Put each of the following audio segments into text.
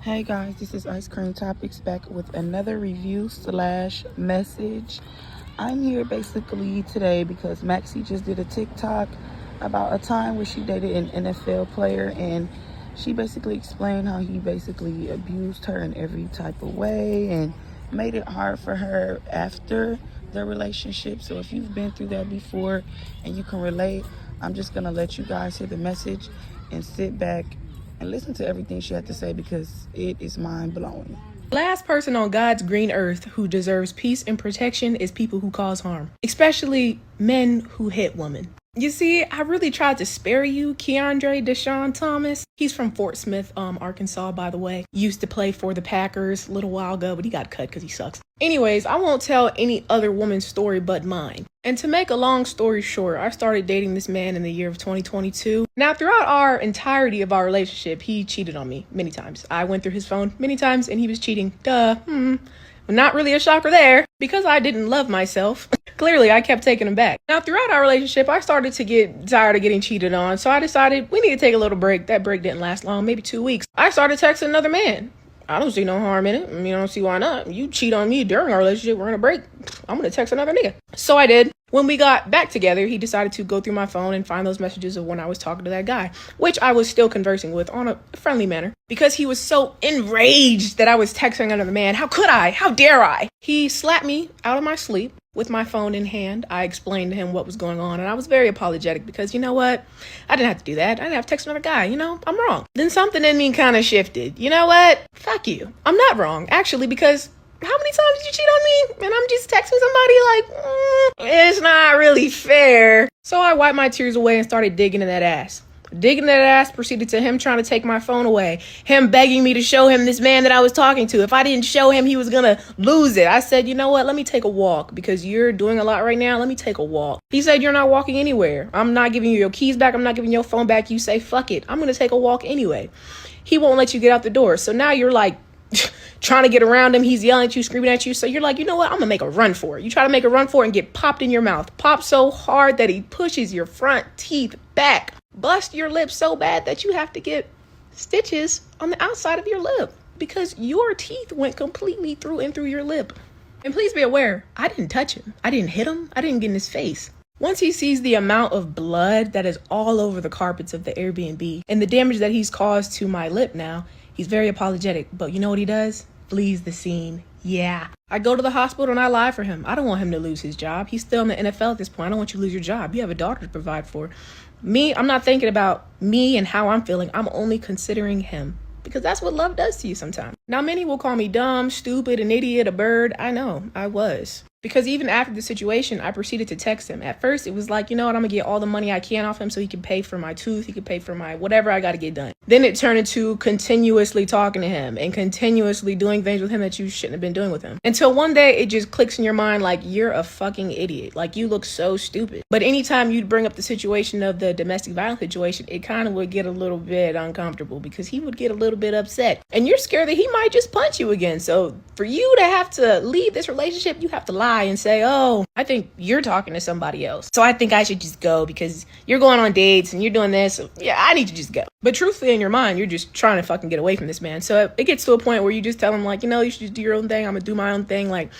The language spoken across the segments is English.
Hey guys, this is Ice Cream Topics back with another review slash message. I'm here basically today because Maxie just did a TikTok about a time where she dated an NFL player, and she basically explained how he basically abused her in every type of way and made it hard for her after their relationship. So if you've been through that before and you can relate, I'm just gonna let you guys hear the message and sit back and listen to everything she had to say because it is mind-blowing. Last person on God's green earth who deserves peace and protection is people who cause harm, especially men who hit women. You see, I really tried to spare you, Keandre Deshaun Thomas. He's from Fort Smith, Arkansas, by the way. Used to play for the Packers a little while ago, but he got cut because he sucks. Anyways, I won't tell any other woman's story but mine. And to make a long story short, I started dating this man in the year of 2022. Now, throughout our entirety of our relationship, he cheated on me many times. I went through his phone many times and he was cheating. Not really a shocker there. Because I didn't love myself, clearly I kept taking him back. Now, throughout our relationship, I started to get tired of getting cheated on. So I decided we need to take a little break. That break didn't last long, maybe 2 weeks. I started texting another man. I don't see no harm in it. I don't see why not. You cheat on me during our relationship, we're on a break, I'm gonna text another nigga. So I did. When we got back together, he decided to go through my phone and find those messages of when I was talking to that guy, which I was still conversing with on a friendly manner, because he was so enraged that I was texting another man. How could I? How dare I? He slapped me out of my sleep with my phone in hand. I explained to him what was going on, and I was very apologetic because, you know what? I didn't have to do that. I didn't have to text another guy. I'm wrong. Then something in me kind of shifted. You know what? Fuck you. I'm not wrong, actually, because how many times did you cheat on me? And I'm just texting somebody like, it's not really fair. So I wiped my tears away and started digging in that ass. Digging that ass proceeded to him trying to take my phone away. Him begging me to show him this man that I was talking to. If I didn't show him, he was gonna lose it. I said, you know what? Let me take a walk because you're doing a lot right now. Let me take a walk. He said, you're not walking anywhere. I'm not giving you your keys back. I'm not giving your phone back. You say, fuck it. I'm gonna take a walk anyway. He won't let you get out the door. So now you're like trying to get around him. He's yelling at you, screaming at you. So you're like, you know what? I'm gonna make a run for it. You try to make a run for it and get popped in your mouth. Pop so hard that he pushes your front teeth back. Bust your lip so bad that you have to get stitches on the outside of your lip because your teeth went completely through and through your lip. And please be aware, I didn't touch him. I didn't hit him. I didn't get in his face. Once he sees the amount of blood that is all over the carpets of the Airbnb and the damage that he's caused to my lip now, he's very apologetic. But you know what he does? Flees the scene. Yeah. I go to the hospital and I lie for him. I don't want him to lose his job. He's still in the NFL at this point. I don't want you to lose your job. You have a daughter to provide for. Me, I'm not thinking about me and how I'm feeling. I'm only considering him because that's what love does to you sometimes. Now, many will call me dumb, stupid, an idiot, a bird. I know, I was. Because even after the situation, I proceeded to text him. At first, it was like, you know what, I'm gonna get all the money I can off him so he can pay for my tooth, he can pay for my whatever I gotta get done. Then it turned into continuously talking to him and continuously doing things with him that you shouldn't have been doing with him. Until one day, it just clicks in your mind like, you're a fucking idiot. Like, you look so stupid. But anytime you'd bring up the situation of the domestic violence situation, it kind of would get a little bit uncomfortable because he would get a little bit upset. And you're scared that he might just punch you again. So for you to have to leave this relationship, you have to lie and say, oh, I think you're talking to somebody else. So I think I should just go because you're going on dates and you're doing this. So yeah, I need to just go. But truthfully, in your mind, you're just trying to fucking get away from this man. So it gets to a point where you just tell him like, you know, you should just do your own thing. I'm gonna do my own thing. Like,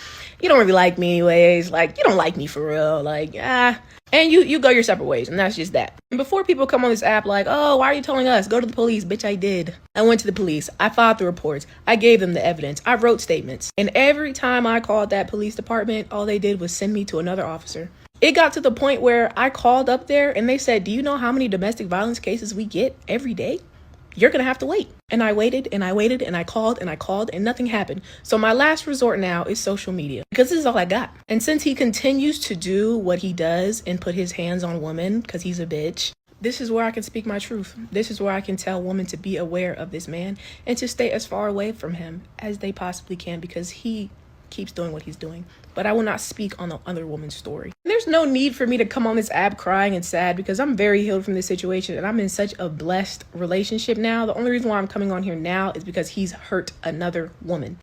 you don't really like me anyways. Like, you don't like me for real. Like, and you go your separate ways, and that's just that. And before people come on this app like, oh, why are you telling us? Go to the police. Bitch, I did. I went to the police. I filed the reports. I gave them the evidence. I wrote statements. And every time I called that police department, all they did was send me to another officer. It got to the point where I called up there and they said, do you know how many domestic violence cases we get every day? You're gonna have to wait. And I waited and I waited and I called and nothing happened. So my last resort now is social media because this is all I got. And since he continues to do what he does and put his hands on women because he's a bitch, this is where I can speak my truth. This is where I can tell women to be aware of this man and to stay as far away from him as they possibly can because he keeps doing what he's doing. But I will not speak on the other woman's story. There's no need for me to come on this app crying and sad because I'm very healed from this situation and I'm in such a blessed relationship now. The only reason why I'm coming on here now is because he's hurt another woman.